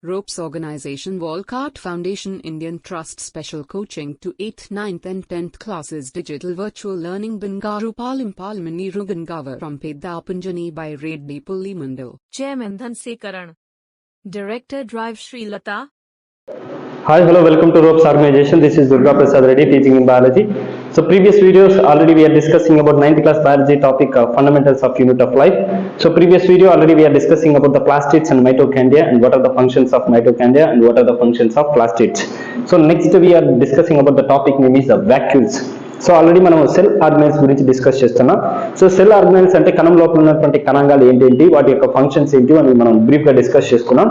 Ropes Organization Walcott Foundation Indian Trust Special Coaching to 8th, 9th and 10th classes Digital Virtual Learning Bangaru Palimani Rugangavar from Pedapunjani by Reddy Pulli Mandal. Chairman Dhanse Karan. Director Drive Sri Lata. Hi, hello, welcome to Ropes Organization. This is Durga Prasad Reddy teaching in biology. So previous videos already we are discussing about 9th class biology topic fundamentals of unit of life. So previous video already we are discussing about the plastids and mitochondria and what are the functions of mitochondria and what are the functions of plastids. So next we are discussing about the topic name is the vacuoles. So already మనం cell organelles గురించి discuss చేస్తున్నాం. So cell organelles అంటే కణం లోపల ఉన్నటువంటి కణాంగాలు ఏంటి, వాటి యొక్క ఫంక్షన్స్ ఏంటి అని మనం బ్రీఫ్గా డిస్కస్ చేసుకున్నాం.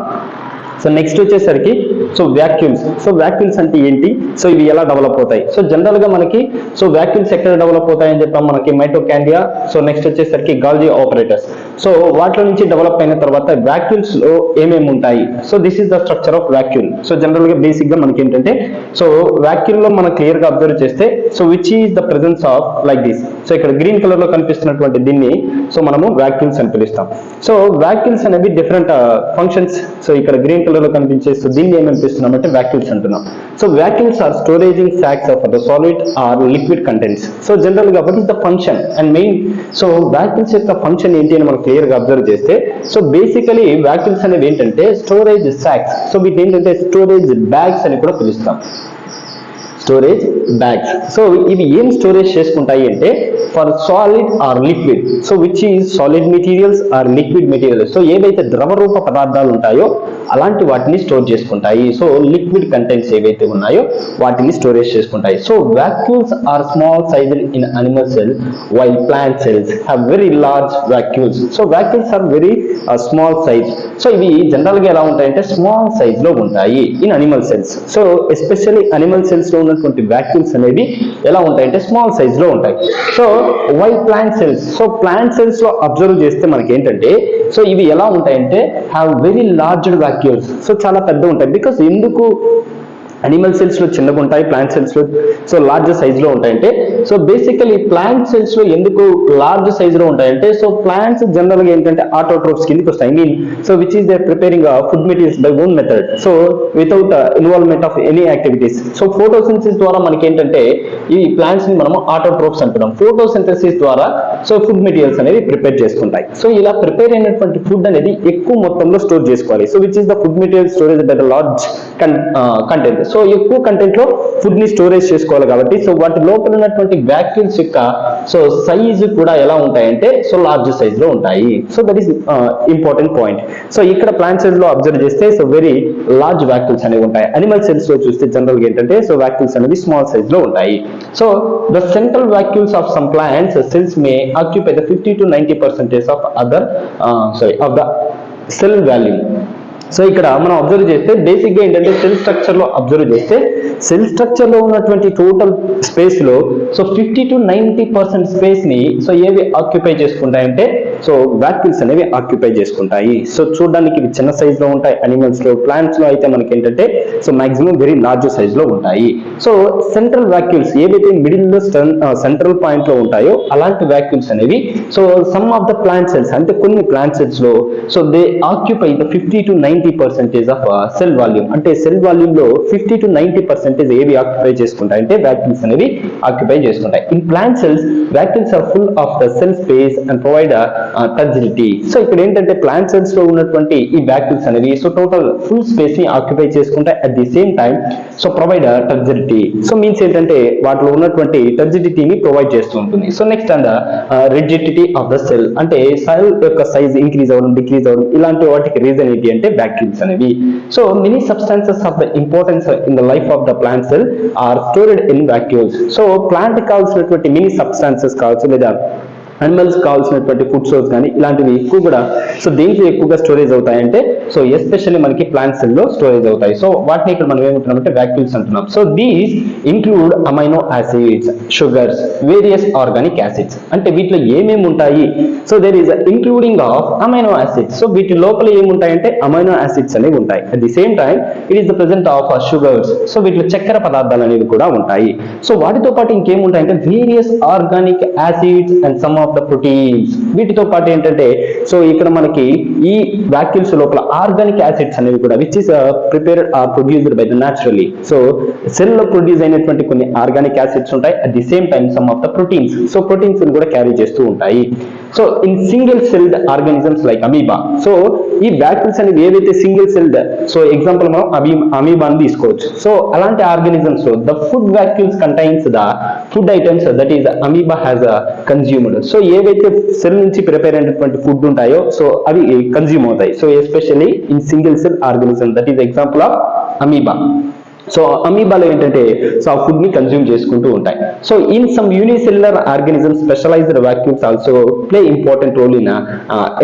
సో నెక్స్ట్ వచ్చేసరికి సో వ్యాక్యూల్స్. సో వ్యాక్యూల్స్ అంటే ఏంటి, సో ఇవి ఎలా డెవలప్ అవుతాయి. సో జనరల్గా మనకి సో వ్యాక్యూల్స్ ఎక్కడ డెవలప్ అవుతాయని చెప్పాం, మనకి మైటోకాండ్రియా, సో నెక్స్ట్ వచ్చేసరికి గాల్జీ ఆపరేటర్స్. సో వాటిలో నుంచి డెవలప్ అయిన తర్వాత వ్యాక్యూల్స్ లో ఏమేమి ఉంటాయి. So this is the structure of vacuole. So జనరల్గా బేసిక్గా మనకి ఏంటంటే సో వ్యాక్యూల్ లో మనం క్లియర్గా అబ్జర్వ్ చేస్తే so which is the presence of like this. So ఇక్కడ గ్రీన్ కలర్ లో కనిపిస్తున్నటువంటి దీన్ని సో మనము వ్యాక్యూల్స్ అని పిలుస్తాం. సో వ్యాక్యూల్స్ అనేవి డిఫరెంట్ ఫంక్షన్స్. సో ఇక్కడ గ్రీన్ కలర్ లో కనిపించే సో దీన్ని ఏమని పిలుస్తున్నాం అంటే వ్యాక్యూల్స్ అంటున్నాం. So vacuoles are storaging sacs of the solid or liquid contents. So general గా what is the function and main. So vacuoles యొక్క ఫంక్షన్ ఏంటి అని మనం క్లియర్ గా అబ్జర్వ్ చేస్తే సో బేసికలీ వ్యాక్యూల్స్ అనేవి ఏంటంటే స్టోరేజ్ సాక్స్. సో వీటి ఏంటంటే స్టోరేజ్ బ్యాగ్స్ అని కూడా పిలుస్తాం, స్టోరేజ్ బ్యాగ్స్. సో ఇవి ఏం స్టోరేజ్ చేసుకుంటాయి అంటే for solid or liquid. So which is solid materials or liquid materials. So ఏవైతే ద్రవ రూప పదార్థాలు ఉంటాయో అలాంటి వాటిని స్టోర్ చేసుకుంటాయి. సో లిక్విడ్ కంటెంట్స్ ఏవైతే ఉన్నాయో వాటిని స్టోరేజ్ చేసుకుంటాయి. So vacuoles are small sized in animal cell while plant cells have very large vacuoles. So vacuoles are very small size. So ఇవి జనరల్ గా ఎలా ఉంటాయంటే స్మాల్ సైజ్ లో ఉంటాయి in animal cells. So especially animal cells లో ఉన్నటువంటి vacuoles అనేవి ఎలా ఉంటాయంటే స్మాల్ సైజ్ లో ఉంటాయి. So while plant cells. So plant cells లో అబ్జర్వ్ చేస్తే మనకి ఏంటంటే సో ఇవి ఎలా ఉంటాయంటే హ్యావ్ వెరీ లార్జ్డ్ వాక్యూల్స్. సో చాలా పెద్ద ఉంటాయి. బికాస్ ఎందుకు అనిమల్ సెల్స్ లో చిన్నగా ఉంటాయి, ప్లాంట్ సెల్స్ లో సో లార్జ్ సైజ్ లో ఉంటాయంటే సో బేసికలీ ప్లాంట్ సెల్స్ లో ఎందుకు లార్జ్ సైజ్ లో ఉంటాయంటే సో ప్లాంట్స్ జనరల్ గా ఏంటంటే ఆటోట్రోప్స్ కిందకి వస్తాయి. I mean so which is they preparing food materials by own method. So without involvement of any activities. So photosynthesis ద్వారా మనకి ఏంటంటే ఈ ప్లాంట్స్ ని మనం ఆటోట్రోప్స్ అంటున్నాం. ఫోటోసింథసిస్ ద్వారా సో ఫుడ్ మెటీరియల్స్ అనేవి ప్రిపేర్ చేసుకుంటాయి. సో ఇలా ప్రిపేర్ అయినటువంటి ఫుడ్ అనేది ఎక్కువ మొత్తంలో స్టోర్ చేసుకోవాలి. So which is the food material storage by the large content. So ఎక్కువ కంటెంట్ లో ఫుడ్ ని స్టోరేజ్ చేసుకోవాలి కాబట్టి సో వాటి లోపల ఉన్నటువంటి వాక్యూల్స్ యొక్క సో సైజ్ కూడా ఎలా ఉంటాయంటే సో లార్జ్ సైజ్ లో ఉంటాయి. So that is important point. So ఇక్కడ ప్లాంట్ సెల్స్ లో అబ్జర్వ్ చేస్తే సో వెరీ లార్జ్ వాక్యూల్స్ అనేవి ఉంటాయి. అనిమల్ సెల్స్ లో చూస్తే జనరల్ గా ఏంటంటే సో వాక్యూల్స్ అనేవి స్మాల్ సైజ్ లో ఉంటాయి. So the central vacuoles of some plants cells May occupy the 50 to 90% of other of the cell volume. So ఇక్కడ మనం అబ్జర్వ్ చేస్తే బేసిక్ గా ఏంటంటే సెల్ స్ట్రక్చర్ లో అబ్జర్వ్ చేస్తే సెల్ స్ట్రక్చర్ లో ఉన్నటువంటి టోటల్ స్పేస్ లో సో 50 to 90% స్పేస్ ని సో ఏవి ఆక్యుపై చేసుకుంటాయంటే సో వాక్యూల్స్ అనేవి ఆక్యుపై చేసుకుంటాయి. సో చూడడానికి ఇవి చిన్న సైజ్ లో ఉంటాయి అనిమల్స్ లో. ప్లాంట్స్ లో అయితే మనకి ఏంటంటే so maximum very large size లో ఉంటాయి. సో సెంట్రల్ వాక్యూల్స్ ఏవైతే మిడిల్ లో సెంట్రల్ పాయింట్ లో ఉంటాయో అలాంటి వాక్యూల్స్ అనేవి so some of the plant cells అంటే కొన్ని ప్లాంట్ సెల్స్ లో so they occupy the 50 to 90% of cell volume. అంటే సెల్ వాల్యూమ్ లో 50 to 90% ఏవి ఆక్యుపై చేసుకుంటాయి అంటే వాక్యూల్స్ అనేవి ఆక్యుపై చేసుకుంటాయి. In plant cells vacuoles are full of the cell space and provide turgidity. So ఇక్కడ ఏంటంటే ప్లాంట్ సెల్స్ లో ఉన్నటువంటి ఈ వాక్యూల్స్ అనేవి సో టోటల్ ఫుల్ స్పేస్ ని ఆక్యుపై చేసుకుంటాయి. At the same time so provide turgidity. So means ఏంటంటే వాటిలో ఉన్నటువంటి టర్జిడిటీని ప్రొవైడ్ చేస్తూ ఉంటుంది. So next and rigidity of the cell అంటే సెల్ యొక్క సైజ్ ఇంక్రీజ్ అవ్వడం డిక్రీజ్ అవ్వడం ఇలాంటి వాటికి రీజన్ ఏంటి అంటే vacuoles అనేవి. So many substances of the importance in the life of the plant cell are stored in vacuoles. So plant కావాల్సినటువంటి మెనీ సబ్స్టాన్సెస్ కావచ్చు లేదా అనిమల్స్ కావాల్సినటువంటి ఫుడ్ సోర్స్ కానీ ఇలాంటివి ఎక్కువ కూడా సో దేంట్లో ఎక్కువగా స్టోరేజ్ అవుతాయంటే సో ఎస్పెషల్లీ మనకి ప్లాంట్ సెల్ లో స్టోరేజ్ అవుతాయి. సో వాటిని ఇక్కడ మనం ఏమంటున్నామంటే వాక్యూల్స్ అంటున్నాం. So these include amino acids, sugars, various organic acids. అంటే వీటిలో ఏమేమి ఉంటాయి so there is including of amino acids. So వీటి లోపల ఏముంటాయంటే అమైనో యాసిడ్స్ అనేవి ఉంటాయి. At the same time it is the present of sugars. So వీటిలో చక్కెర పదార్థాలు అనేవి కూడా ఉంటాయి. సో వాటితో పాటు ఇంకేముంటాయంటే various organic acids and some of the proteins వీటితో పాటు ఏంటంటే సో ఇక్కడ మనకి ఈ వాక్యూల్స్ లోపల ఆర్గానిక్ యాసిడ్స్ అనేవి కూడా which is prepared or produced by the naturally. So cell లో ప్రొడ్యూస్ అయినటువంటి కొన్ని ఆర్గానిక్ యాసిడ్స్ ఉంటాయి, at the same time some of the proteins, so proteins కూడా క్యారీ చేస్తూ ఉంటాయి. So in single celled organisms like amoeba, so ఈ vacuoles అనేవి ఏవైతే సింగిల్ సెల్డ్, సో ఎగ్జాంపుల్ మనం అమీబాని తీసుకోవచ్చు. సో అలాంటి ఆర్గానిజమ్స్ లో the food vacuoles contains the food items that is amoeba has consumed. So ఏవైతే సెల్ నుంచి ప్రిపేర్ అయినటువంటి ఫుడ్ ఉంటాయో సో అవి కన్జ్యూమ్ అవుతాయి. So especially in single cell organism, that is example of amoeba. So అమీబాలో ఏంటంటే so ఆ food ని కన్జ్యూమ్ చేసుకుంటూ ఉంటాయి. So in some unicellular organism specialized vacuoles also play important role in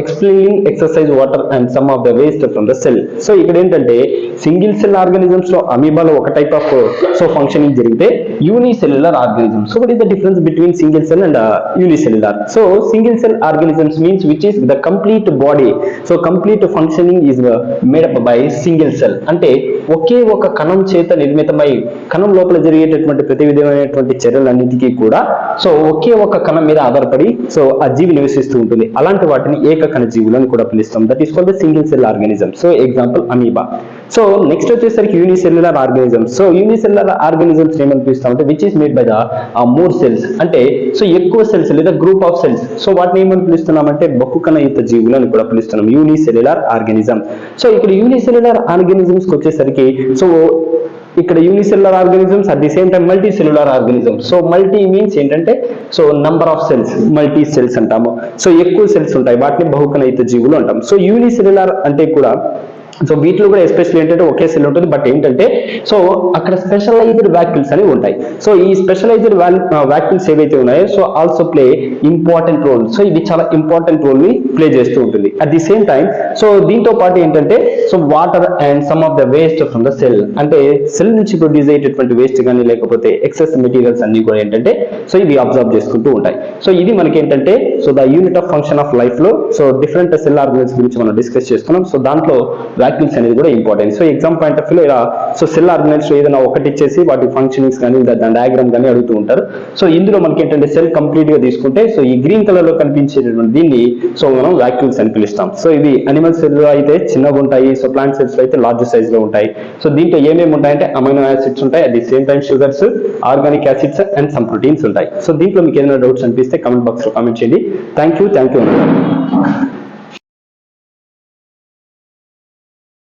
explaining exercise water and some of the waste from the cell. So ఇక్కడ ఏంటంటే single cell organisms లో అమీబాలో ఒక టైప్ ఆఫ్ సో ఫంక్షనింగ్ జరిగితే unicellular organism. So what is the difference between single cell and unicellular? So single cell organisms means which is the complete body, so complete functioning is made up by single cell. అంటే ఒకే ఒక కణం చేత నిర్మితమై కణం లోపల జరిగేటటువంటి ప్రతి విధమైనటువంటి చర్యలన్నిటికీ కూడా సో ఒకే ఒక కణం మీద ఆధారపడి సో ఆ జీవి నివసిస్తూ ఉంటుంది. అలాంటి వాటిని ఏకకణ జీవులు అని కూడా పిలుస్తాం. That is called the single cell organism. So example amoeba. So next వచ్చేసరికి unicellular organisms. So unicellular organisms ఏమని పిలుస్తామంటే which is made by the more cells, అంటే సో ఎక్కువ సెల్స్ లేదా గ్రూప్ ఆఫ్ సెల్స్. సో వాటిని ఏమని పిలుస్తున్నామంటే బహుకణయుత జీవులు అని కూడా పిలుస్తున్నాం, యూనిసెల్యులర్ ఆర్గానిజం. సో ఇక్కడ యూనిసెల్యులర్ ఆర్గానిజమ్స్ కి వచ్చేసరికి సో ఇక్కడ unicellular organisms at the same time multi cellular organisms. So multi means ఏంటంటే so number of cells, multi cells అంటాము. సో ఎక్కువ సెల్స్ ఉంటాయి, వాటిని బహుకణయుత జీవులు అంటాం. సో యూనిసెల్యులర్ అంటే కూడా సో వీటిలో కూడా ఎస్పెషల్లీ ఏంటంటే ఒకే సెల్ ఉంటుంది, బట్ ఏంటంటే సో అక్కడ స్పెషలైజ్డ్ వాక్యూల్స్ అనేవి ఉంటాయి. సో ఈ స్పెషలైజ్డ్ వాక్యూల్స్ ఏవైతే ఉన్నాయో so also play important role. So ఇది చాలా ఇంపార్టెంట్ రోల్ ని ప్లే చేస్తూ ఉంటుంది. At the same time so దీంతో పాటు ఏంటంటే so water and some of the waste from the cell, అంటే సెల్ నుంచి ప్రొడ్యూస్ అయ్యేటటువంటి వేస్ట్ కానీ లేకపోతే ఎక్సెస్ మెటీరియల్స్ అన్ని కూడా ఏంటంటే సో ఇవి అబ్జర్వ్ చేసుకుంటూ ఉంటాయి. సో ఇది మనకి ఏంటంటే so the unit of function of life లో సో డిఫరెంట్ సెల్ ఆర్గానిజమ్స్ గురించి మనం డిస్కస్ చేస్తున్నాం. సో దాంట్లో వాక్యూల్స్ అనేది కూడా important. So exam point of view ఇలా సో సెల్ ఆర్గనైజ్ ఏదైనా ఒకటి ఇచ్చేసి వాటి ఫంక్షనింగ్స్ కానీ దాని డయాగ్రామ్ కానీ అడుగుతూ ఉంటారు. సో ఇందులో మనకి ఏంటంటే సెల్ కంప్లీట్ గా తీసుకుంటే సో ఈ గ్రీన్ కలర్ లో కనిపించేటటువంటి దీన్ని సో మనం వాక్యూల్స్ అని పిలుస్తాం. సో ఇవి అనిమల్ సెల్ లో అయితే చిన్నగా ఉంటాయి, సో ప్లాంట్ సెల్స్ లో అయితే లార్జ్ సైజ్ లో ఉంటాయి. సో దీంట్లో ఏమేమి ఉంటాయంటే అమైనో యాసిడ్స్ ఉంటాయి, at the same time sugars, organic acids and some proteins ఉంటాయి. సో దీంట్లో మీకు ఏదైనా డౌట్స్ అనిపిస్తే కామెంట్ బాక్స్ లో కామెంట్ చేయండి. Thank you.